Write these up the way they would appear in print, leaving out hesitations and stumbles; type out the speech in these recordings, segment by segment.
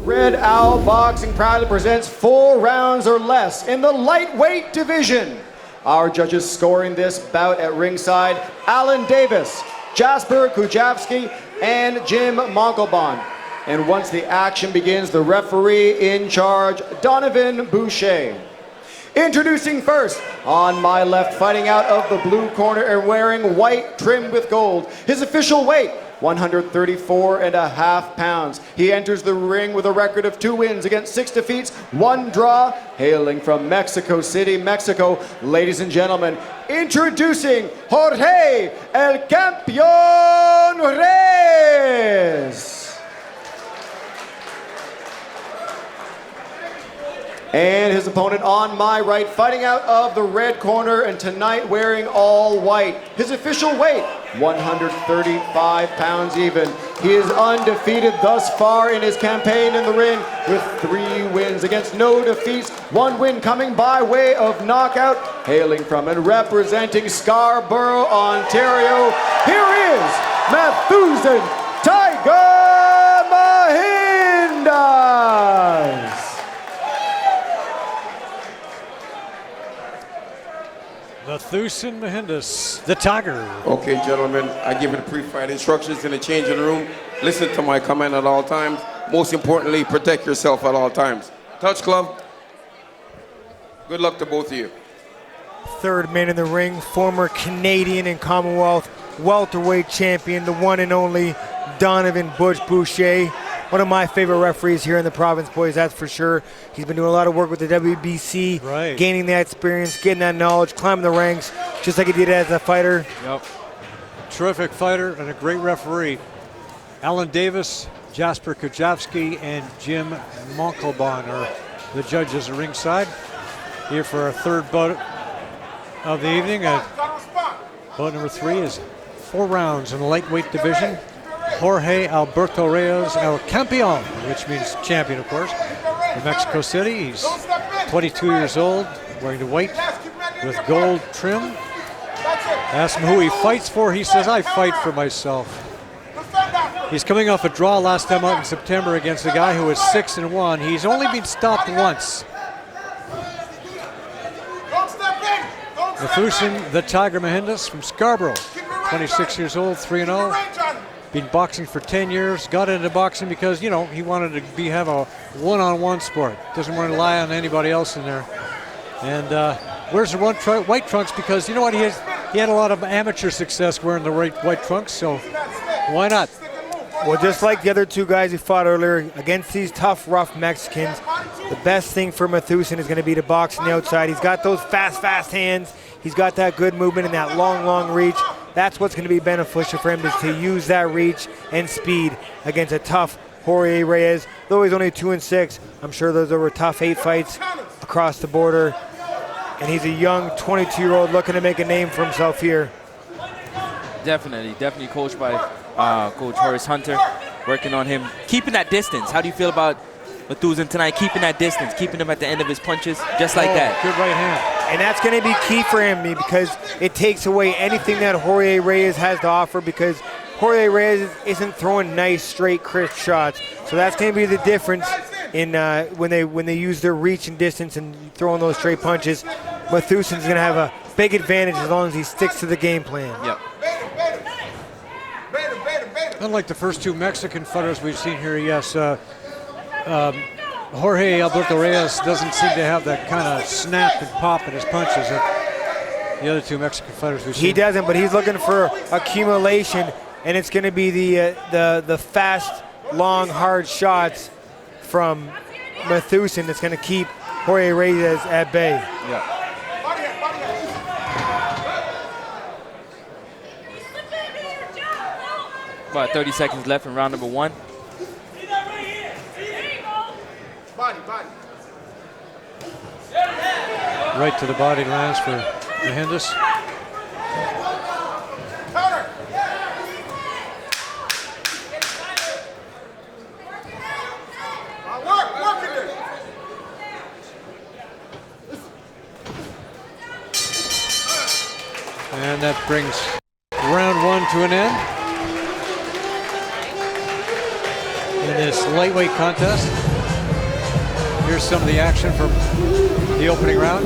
Red Owl Boxing proudly presents 4 rounds or less in the lightweight division. Our judges scoring this bout at ringside: Alan Davis, Jasper Kujavsky, and Jim Monkelbaum. And once the action begins, the referee in charge, Donovan Boucher. Introducing first, on my left, fighting out of the blue corner and wearing white trimmed with gold, his official weight, 134.5 pounds. He enters the ring with a record of 2 wins against 6 defeats, 1 draw, hailing from Mexico City, Mexico. Ladies and gentlemen, introducing Jorge El Campeón Reyes. And his opponent on my right, fighting out of the red corner and tonight wearing all white. His official weight, 135 pounds even. He is undefeated thus far in his campaign in the ring with 3 wins against no defeats. 1 win coming by way of knockout. Hailing from and representing Scarborough, Ontario, here is Mathusan Tiger Mahindas. Mathusan Mahindas, the Tiger. Okay, gentlemen, I give you the pre-fight instructions in the changing room. Listen to my command at all times. Most importantly, protect yourself at all times. Touch glove. Good luck to both of you. Third man in the ring, former Canadian and Commonwealth welterweight champion, the one and only Donovan Butch Boucher. One of my favorite referees here in the province, boys, that's for sure. He's been doing a lot of work with the WBC, right, gaining that experience, getting that knowledge, climbing the ranks, just like he did as a fighter. Yep. Terrific fighter and a great referee. Alan Davis, Jasper Kujavsky, and Jim Monkelbaum are the judges at ringside. Here for our third bout of the evening. Bout number 3 is 4 rounds in the lightweight division. Jorge Alberto Reyes, El Campeón, which means champion, of course, from Mexico City. He's 22 years old, wearing the white with gold trim. Ask him who he fights for. He says, I fight for myself. He's coming off a draw last time out in September against a guy who was 6-1. He's only been stopped once. Mathusan, the Tiger Mahindas from Scarborough, 26 years old, 3-0. Been boxing for 10 years, got into boxing because, you know, he wanted to have a one-on-one sport. Doesn't want to rely on anybody else in there. And wears the white trunks because, you know what, he had a lot of amateur success wearing the white trunks, so why not? Well, just like the other 2 guys he fought earlier, against these tough, rough Mexicans, the best thing for Mathusan is going to be to box on the outside. He's got those fast hands. He's got that good movement and that long reach. That's what's going to be beneficial for him, is to use that reach and speed against a tough Jorge Reyes. Though he's only 2-6, I'm sure those were tough 8 fights across the border. And he's a young 22-year-old looking to make a name for himself here. Definitely coached by Coach Horace Hunter, working on him, keeping that distance. How do you feel about Mathusan tonight, keeping that distance, keeping him at the end of his punches, just like that? Good right hand. And that's going to be key for him because it takes away anything that Jorge Reyes has to offer, because Jorge Reyes isn't throwing nice, straight, crisp shots. So that's going to be the difference in when they use their reach and distance and throwing those straight punches. Mathusan's going to have a big advantage as long as he sticks to the game plan. Yep. Unlike the first 2 Mexican fighters we've seen here, yes, Jorge Alberto Reyes doesn't seem to have that kind of snap and pop in his punches that the other 2 Mexican fighters we've seen. He doesn't, but he's looking for accumulation, and it's going to be the fast, long, hard shots from Mathusan that's going to keep Jorge Reyes at bay. Yeah. About 30 seconds left in round number 1. Right to the body lands for Mahindas. And that brings round 1 to an end in this lightweight contest. Here's some of the action from the opening round.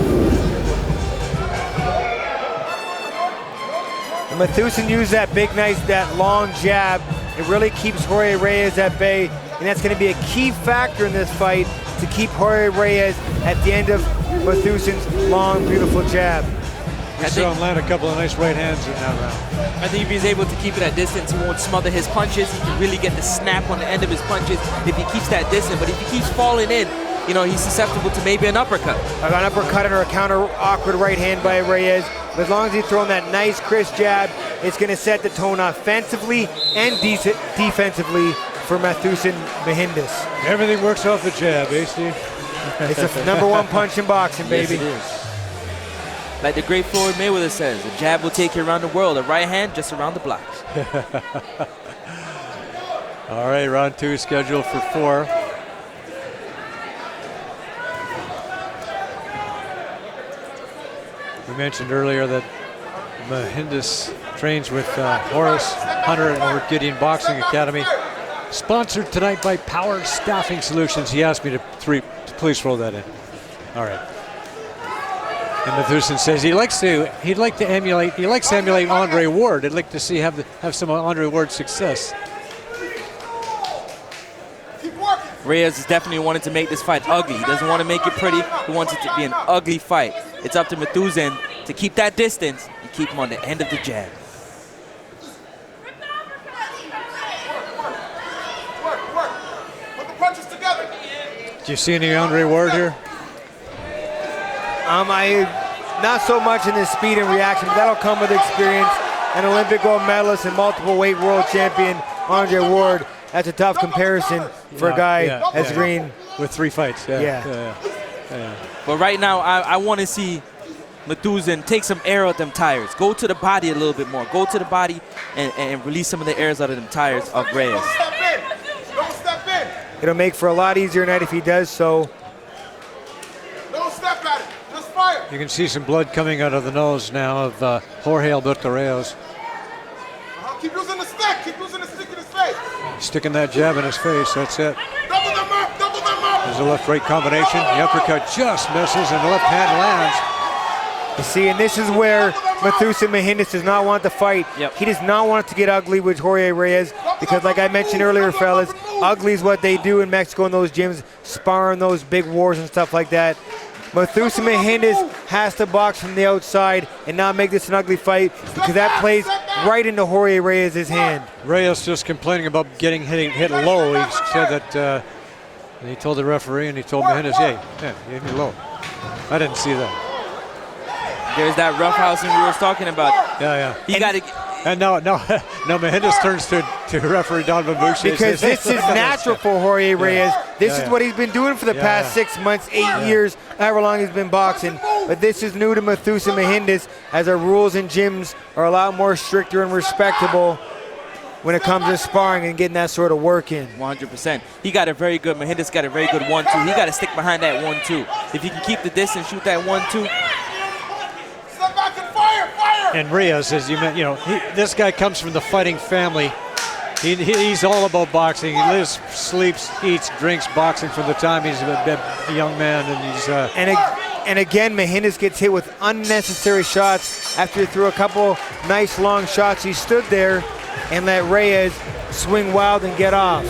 Mathusan used that that long jab. It really keeps Jorge Reyes at bay, and that's going to be a key factor in this fight to keep Jorge Reyes at the end of Mathusan's long, beautiful jab. We saw him land a couple of nice right hands in that round. I think if he's able to keep it at distance, he won't smother his punches. He can really get the snap on the end of his punches if he keeps that distance. But if he keeps falling in, you know, he's susceptible to maybe an uppercut. An uppercut or a counter awkward right hand by Reyes. But as long as he's throwing that nice, crisp jab, it's going to set the tone offensively and defensively for Mathusan Mahindas. Everything works off the jab, Steve? It's the #1 punch in boxing, baby. Yes, it is. Like the great Floyd Mayweather says, a jab will take you around the world, a right hand just around the block. All right, round 2 scheduled for 4. We mentioned earlier that Mahindas trains with Horace Hunter at Gideon Boxing Academy. Sponsored tonight by Power Staffing Solutions. He asked me to please throw that in. All right. And Mathusan says he likes to emulate Andre Ward. He'd like to see have some Andre Ward success. Reyes is definitely wanting to make this fight ugly. He doesn't want to make it pretty. He wants it to be an ugly fight. It's up to Mathusan to keep that distance and keep him on the end of the jab. Put the punches together. Do you see any Andre Ward here? Not so much in his speed and reaction, but that'll come with experience. An Olympic gold medalist and multiple weight world champion, Andre Ward. That's a tough comparison for a guy as green. With 3 fights, yeah. But right now, I want to see Mathusan take some air out them tires. Go to the body a little bit more. Go to the body and release some of the airs out of them tires of Reyes. Don't step in. Don't step in. It'll make for a lot easier night if he does so. Don't step at it. Just fire. You can see some blood coming out of the nose now of Jorge Alberto Reyes. Keep using the stick. Keep using the stick in his face. Sticking that jab in his face, that's it. Double them up. Double them up. There's a left-right combination. The uppercut just misses and the left hand lands. You see, and this is where Mathusan Mahindas does not want the fight. Yep. He does not want it to get ugly with Jorge Reyes because, like I mentioned earlier, fellas, ugly is what they do in Mexico in those gyms, sparring those big wars and stuff like that. Mathusan Mahindas has to box from the outside and not make this an ugly fight because that plays right into Jorge Reyes' hand. Reyes just complaining about getting hit low. He said that he told the referee and he told Mahindas, yeah, you hit me low. I didn't see that. There's that roughhousing we were talking about. Yeah. He got to. And now Mahindas turns to referee Don Babushi. Because this is natural for Jorge Reyes. This is what he's been doing for the past 6 months, 8 years, however long he's been boxing. But this is new to Mathusan Mahindas, as our rules in gyms are a lot more stricter and respectable when it comes to sparring and getting that sort of work in. 100%. He got a very good, Mahindas got a very good 1-2. He got to stick behind that 1-2. If he can keep the distance, shoot that 1-2. Step back and fire. Fire. And Reyes, as you mentioned, this guy comes from the fighting family. He's all about boxing. He lives, sleeps, eats, drinks boxing from the time he's a young man, and he's. And again, Mahindas gets hit with unnecessary shots after he threw a couple nice long shots. He stood there and let Reyes swing wild and get off.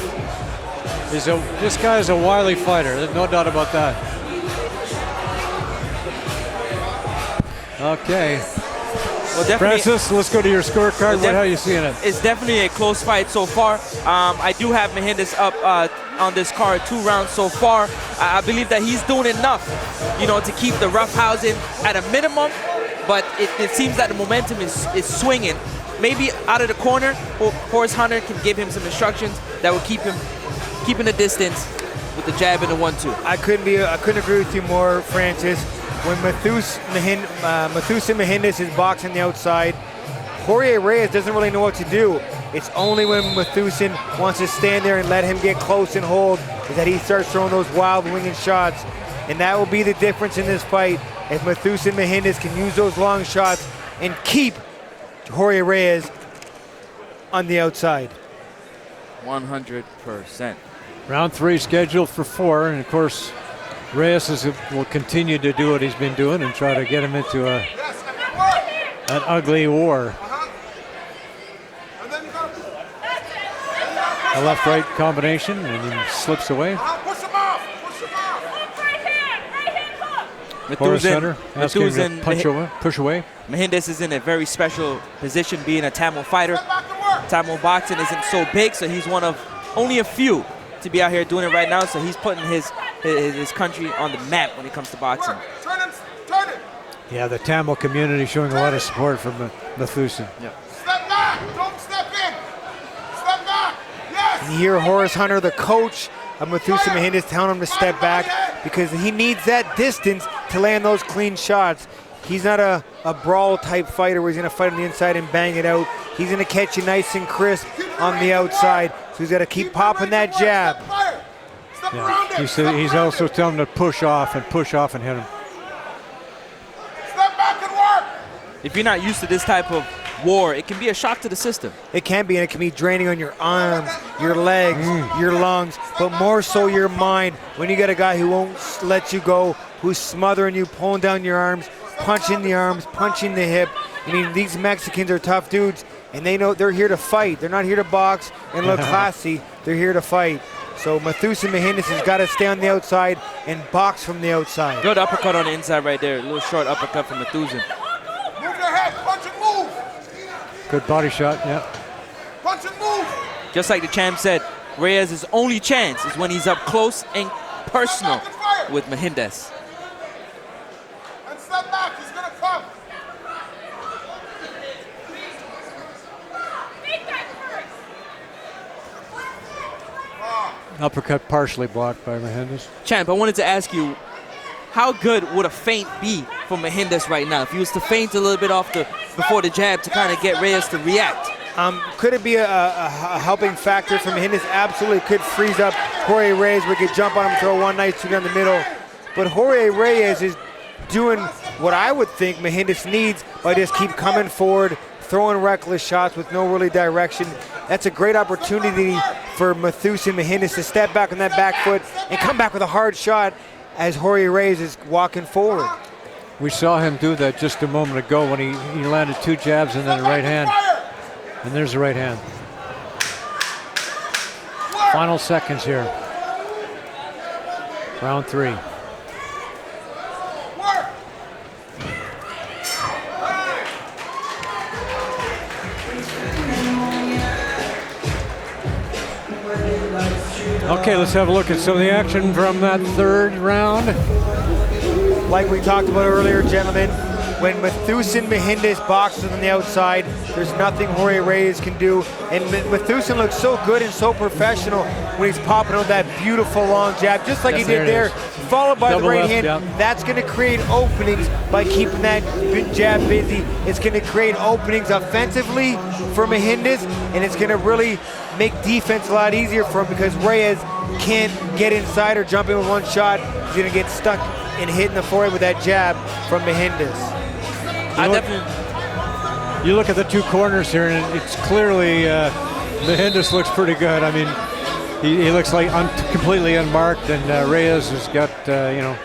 This guy is a wily fighter. There's no doubt about that. Okay. Well, Francis, let's go to your scorecard. How are you seeing it? It's definitely a close fight so far. I do have Mahindas up on this card 2 rounds so far. I believe that he's doing enough, to keep the roughhousing at a minimum. But it seems that the momentum is swinging. Maybe out of the corner, Horace Hunter can give him some instructions that will keep him keeping the distance with the jab and the 1-2. I couldn't agree with you more, Francis. When Mathusan Mahindas is boxing the outside, Jorge Reyes doesn't really know what to do. It's only when Mathusan wants to stand there and let him get close and hold is that he starts throwing those wild winging shots. And that will be the difference in this fight, if Mathusan Mahindas can use those long shots and keep Jorge Reyes on the outside. 100%. Round 3 scheduled for 4, and of course, Reyes will continue to do what he's been doing and try to get him into an ugly war. And then you gotta A left-right combination, and he slips away. push him off. Push him off. Horace Hunter asking him to Mathusan, push away. Mahindas is in a very special position being a Tamil fighter. Step back and work. Tamil boxing isn't so big, so he's one of only a few to be out here doing it right now. So he's putting his country on the map when it comes to boxing. Work. Turn it. Turn it. Yeah, the Tamil community showing a lot of support for Mathusan. Yeah. Step back. Don't step in. Step back. Yes. And you hear Horace Hunter, the coach of Mathusan Mahindas, telling him to step back because he needs that distance to land those clean shots. He's not a brawl type fighter where he's going to fight on the inside and bang it out. He's going to catch you nice and crisp on the outside. So he's got to keep popping that jab. Step Yeah. around it. He's also telling him to push off and hit him. Step back and work. If you're not used to this type of war, it can be a shock to the system. It can be, and it can be draining on your arms, your legs, your lungs, but more so your mind when you got a guy who won't let you go, who's smothering you, pulling down your arms, punching the arms, punching the hip. I mean, these Mexicans are tough dudes, and they know they're here to fight. They're not here to box and look classy. They're here to fight. So Mathusan Mahindas has got to stay on the outside and box from the outside. Good uppercut on the inside right there. A little short uppercut from Mathusan. Move your head. Punch and move. Good body shot, yeah. Punch and move. Just like the champ said, Reyes' only chance is when he's up close and personal with Mahindas. And step back. He's gonna come. Uppercut partially blocked by Mahindas. Champ, I wanted to ask you, how good would a feint be for Mahindas right now? If he was to feint a little bit before the jab to kind of get Reyes to react. Could it be a helping factor for Mahindas? Absolutely could freeze up Jorge Reyes. We could jump on him, throw one nice two down the middle. But Jorge Reyes is doing what I would think Mahindas needs by just keep coming forward, throwing reckless shots with no really direction. That's a great opportunity for Mathusan Mahindas to step back on that back foot and come back with a hard shot as Jorge Reyes is walking forward. We saw him do that just a moment ago when he landed two jabs and then a right hand. And there's the right hand. Final seconds here. Round 3. Okay, let's have a look at some of the action from that third round. Like we talked about earlier, gentlemen, when Mathusan Mahindas boxes on the outside, there's nothing Jorge Reyes can do. And Mathusan looks so good and so professional when he's popping out that beautiful long jab, just like he did there, followed by Double the right left hand. jab. That's going to create openings by keeping that jab busy. It's going to create openings offensively for Mahindas, and it's going to really make defense a lot easier for him because Reyes can't get inside or jump in with one shot. He's going to get stuck and hit in the forehead with that jab from Mahindas. You look at the two corners here, and it's clearly Mahindas looks pretty good. I mean, he looks like completely unmarked, and Reyes has got a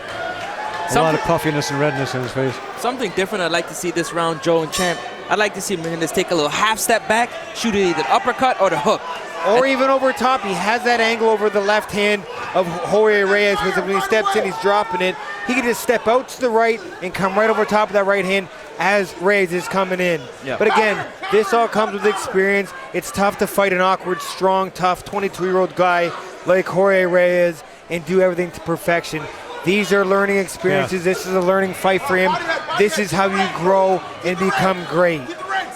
lot of puffiness and redness in his face. Something different I'd like to see this round, Joe and Champ. I'd like to see Mahindas take a little half step back, shoot either the uppercut or the hook. Or even over top, he has that angle over the left hand of Jorge Reyes, because when he steps in, he's dropping it. He can just step out to the right and come right over top of that right hand as Reyes is coming in. Yeah. But again, this all comes with experience. It's tough to fight an awkward, strong, tough 22-year-old guy like Jorge Reyes and do everything to perfection. These are learning experiences. Yeah. This is a learning fight for him. This is how you grow and become great.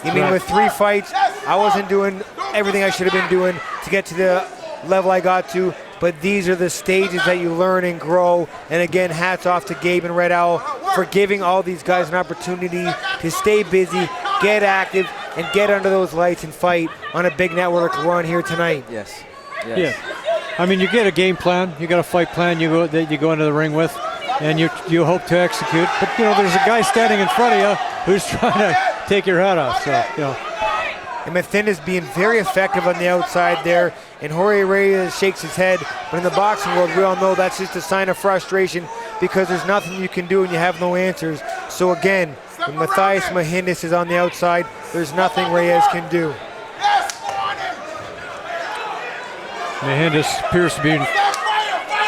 I mean, with 3 fights, I wasn't doing everything I should have been doing to get to the level I got to, but these are the stages that you learn and grow. And again, hats off to Gabe and Red Owl for giving all these guys an opportunity to stay busy, get active, and get under those lights and fight on a big network like we're on here tonight. Yes. Yeah. I mean, you get a game plan, you got a fight plan that you go into the ring with, and you hope to execute. But there's a guy standing in front of you who's trying to take your head off. So and Mahindas being very effective on the outside there, and Jorge Reyes shakes his head. But in the boxing world, we all know that's just a sign of frustration because there's nothing you can do and you have no answers. So again, when Mahindas is on the outside, there's nothing Reyes can do. Mahindas appears to be in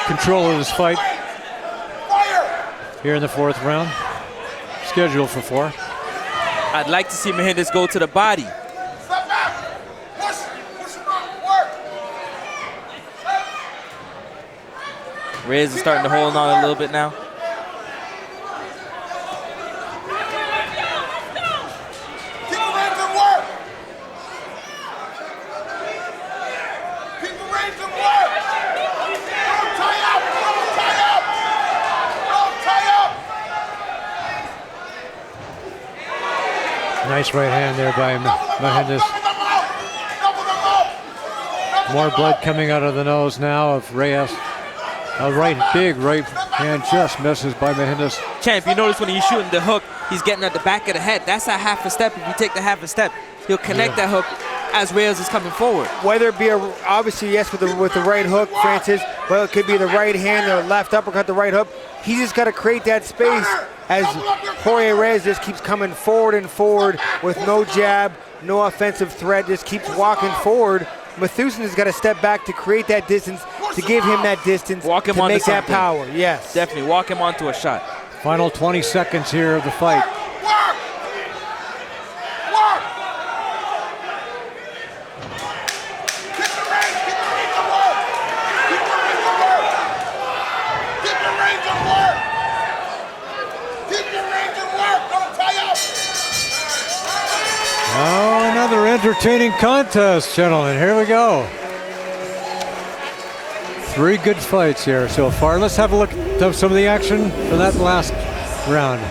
control of this fight here in the 4th round. Scheduled for 4. I'd like to see Mahindas go to the body. Reyes is starting to hold on a little bit now. Nice right hand there by Mahindas. More blood coming out of the nose now of Reyes. A big right hand just misses by Mahindas. Champ, you notice when he's shooting the hook, he's getting at the back of the head. That's a half a step. If you take the half a step, he'll connect that hook as Reyes is coming forward. Whether it be obviously yes with the right hook, Francis, but it could be the right hand or left uppercut, the right hook. He just got to create that space as Jorge Reyes just keeps coming forward and forward with no jab, no offensive threat, just keeps walking forward. Mathusan has got to step back to create that distance, to give him that distance, to make that power. Yes. Definitely, walk him onto a shot. Final 20 seconds here of the fight. Oh, another entertaining contest, gentlemen. Here we go. 3 good fights here so far. Let's have a look at some of the action for that last round.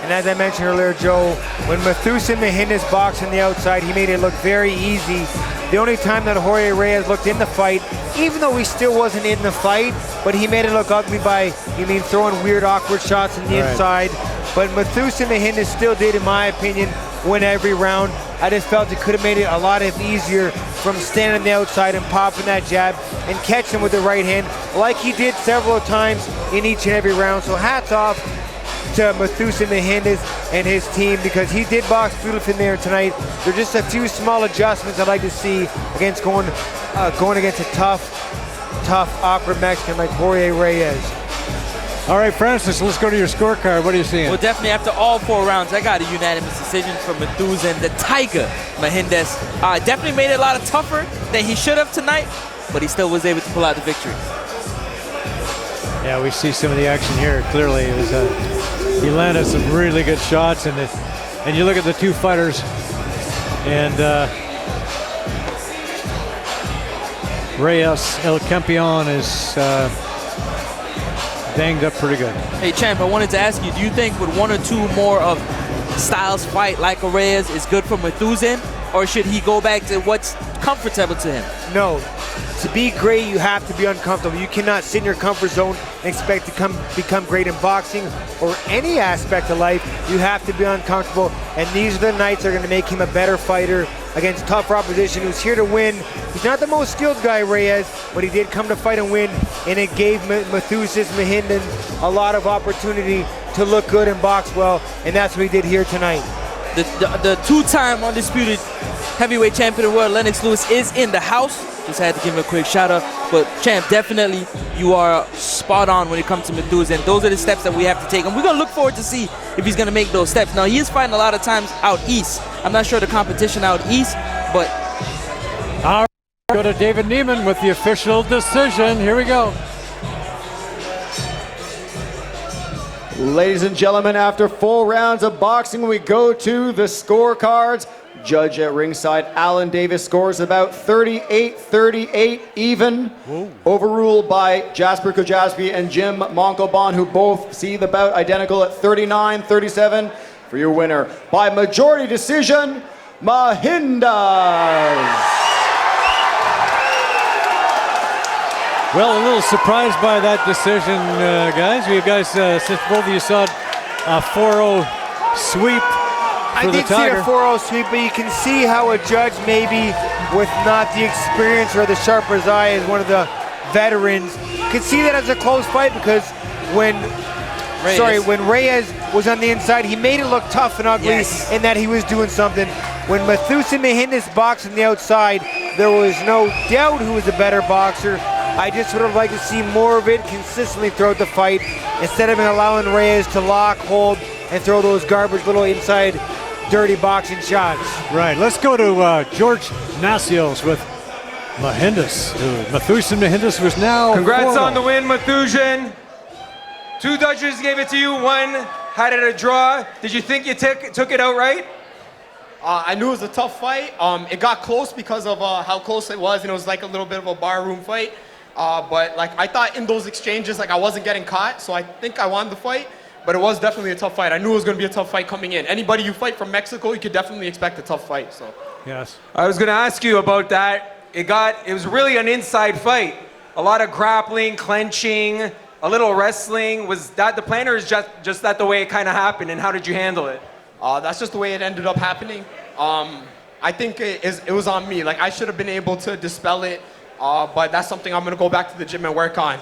And as I mentioned earlier, Joe, when Mahindas boxed on the outside, he made it look very easy. The only time that Jorge Reyes looked in the fight, even though he still wasn't in the fight, but he made it look ugly by, throwing weird, awkward shots on the inside. But Mahindas still did, in my opinion, win every round. I just felt it could have made it a lot easier from standing on the outside and popping that jab and catching with the right hand like he did several times in each and every round. So hats off to Mahindas and his team because he did box beautifully there tonight. There are just a few small adjustments I'd like to see against going against a tough, awkward Mexican like Jorge Reyes. All right, Francis, let's go to your scorecard. What are you seeing? Well, definitely after all 4 rounds, I got a unanimous decision for Mathusan, the Tiger Mahindas. Definitely made it a lot tougher than he should have tonight, but he still was able to pull out the victory. Yeah, we see some of the action here. Clearly, it was he landed some really good shots, and you look at the 2 fighters, and Reyes El Campeon is banged up pretty good. Hey, Champ, I wanted to ask you, do you think with 1 or 2 more of Styles fight like a Reyes is good for Mathusan, or should he go back to what's comfortable to him? No. To be great, you have to be uncomfortable. You cannot sit in your comfort zone and expect to become great in boxing or any aspect of life. You have to be uncomfortable, and these are the nights that are going to make him a better fighter against tougher opposition who's here to win. He's not the most skilled guy, Reyes, but he did come to fight and win, and it gave Mahindas a lot of opportunity to look good and box well, and that's what he did here tonight. The 2-time undisputed heavyweight champion of the world, Lennox Lewis, is in the house. Just had to give him a quick shout out. But Champ, definitely you are spot on when it comes to Mathusan. Those are the steps that we have to take, and we're going to look forward to see if he's going to make those steps. Now, he is fighting a lot of times out east. I'm not sure the competition out east, but... All right, go to David Neiman with the official decision. Here we go. Ladies and gentlemen, after 4 rounds of boxing, we go to the scorecards. Judge at ringside, Alan Davis, scores about 38-38 even. Whoa. Overruled by Jasper Kujawski and Jim Monkelbon, who both see the bout identical at 39-37 for your winner. By majority decision, Mahindas. Well, a little surprised by that decision, guys. You guys, since both of you saw a 4-0 sweep I for the did see Tiger. the 4-0 sweep, but you can see how a judge maybe with not the experience or the sharper eye as one of the veterans could see that as a close fight, because when Reyes was on the inside, he made it look tough and ugly in that he was doing something. When Mathusan Mahindas boxed on the outside, there was no doubt who was a better boxer. I just would have liked to see more of it consistently throughout the fight instead of allowing Reyes to lock, hold, and throw those garbage little inside dirty boxing shots. Right, let's go to George Nacios with Mahindas. Mathusan Mahindas was now Congrats 4-0. on the win, Mathusan. 2 judges gave it to you, 1 had it a draw. Did you think you took it outright? I knew it was a tough fight. It got close because of how close it was, and it was like a little bit of a barroom fight. But like I thought in those exchanges, like I wasn't getting caught, so I think I won the fight. But it was definitely a tough fight. I knew it was going to be a tough fight coming in. Anybody you fight from Mexico, you could definitely expect a tough fight. So. Yes. I was going to ask you about that. It was really an inside fight. A lot of grappling, clenching, a little wrestling. Was that the plan, or is just that the way it kind of happened? And how did you handle it? That's just the way it ended up happening. I think it was on me. Like I should have been able to dispel it, but that's something I'm gonna go back to the gym and work on.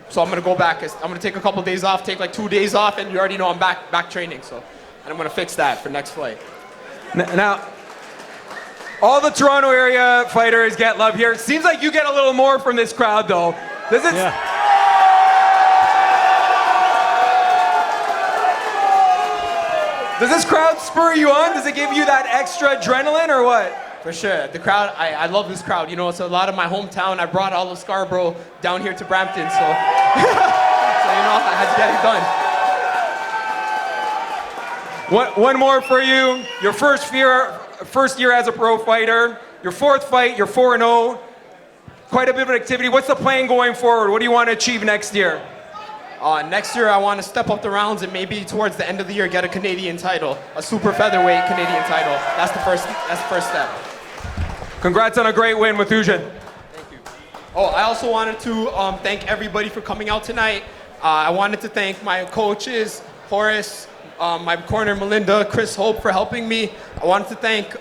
So I'm gonna go back. I'm gonna take a couple days off, take like 2 days off, and you already know I'm back training. So, and I'm gonna fix that for next fight. Now, all the Toronto area fighters get love here. Seems like you get a little more from this crowd, though. Does it? Yeah. Does this crowd spur you on? Does it give you that extra adrenaline, or what? For sure. The crowd, I love this crowd. You know, it's a lot of my hometown. I brought all of Scarborough down here to Brampton, so, so you know, I had to get it done. One more for you. Your first year as a pro fighter. Your 4th fight, you're 4-0. Quite a bit of activity. What's the plan going forward? What do you want to achieve next year? Next year, I want to step up the rounds and maybe towards the end of the year get a Canadian title, a super featherweight Canadian title. That's the first step. Congrats on a great win, Mathusan. Thank you. Oh, I also wanted to thank everybody for coming out tonight. I wanted to thank my coaches, Horace, my corner, Melinda, Chris Hope for helping me. I wanted to thank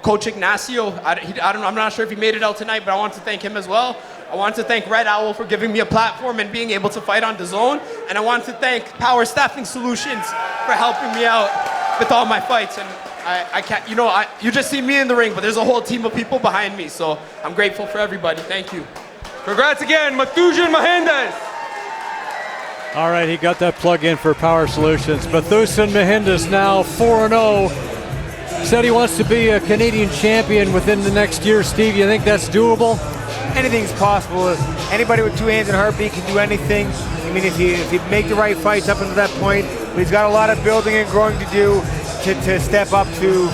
Coach Ignacio. I'm not sure if he made it out tonight, but I wanted to thank him as well. I wanted to thank Red Owl for giving me a platform and being able to fight on DAZN. And I wanted to thank Power Staffing Solutions for helping me out with all my fights. And I can't, you just see me in the ring, but there's a whole team of people behind me. So I'm grateful for everybody. Thank you. Congrats again, Mathusan Mahindas. All right, he got that plug in for Power Solutions. Mathusan Mahindas now 4-0. Said he wants to be a Canadian champion within the next year. Steve, you think that's doable? Anything's possible. Anybody with 2 hands and a heartbeat can do anything. I mean, if you make the right fights up until that point, but he's got a lot of building and growing to do to step up to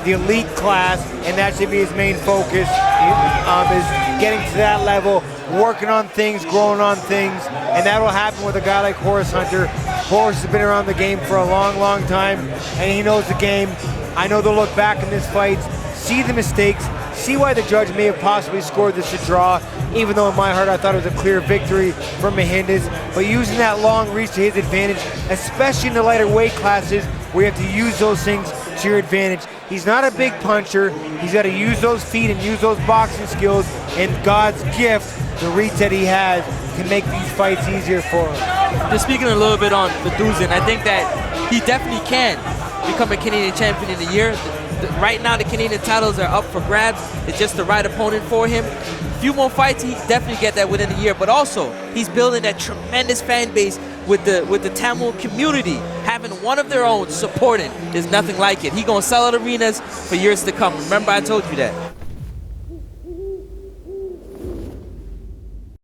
the elite class, and that should be his main focus, is getting to that level, working on things, growing on things, and that will happen with a guy like Horace Hunter. Horace has been around the game for a long, long time, and he knows the game. I know they'll look back in this fight, see the mistakes, see why the judge may have possibly scored this a draw, even though in my heart I thought it was a clear victory for Mahindas. But using that long reach to his advantage, especially in the lighter weight classes where you have to use those things to your advantage. He's not a big puncher. He's got to use those feet and use those boxing skills, and God's gift, the reach that he has, can make these fights easier for him. Just speaking a little bit on Mathusan, I think that he definitely can become a Canadian champion in a year. Right now, the Canadian titles are up for grabs. It's just the right opponent for him. A few more fights, he definitely get that within a year. But also, he's building that tremendous fan base with the Tamil community. Having one of their own supporting, there's nothing like it. He's gonna sell out arenas for years to come. Remember, I told you that.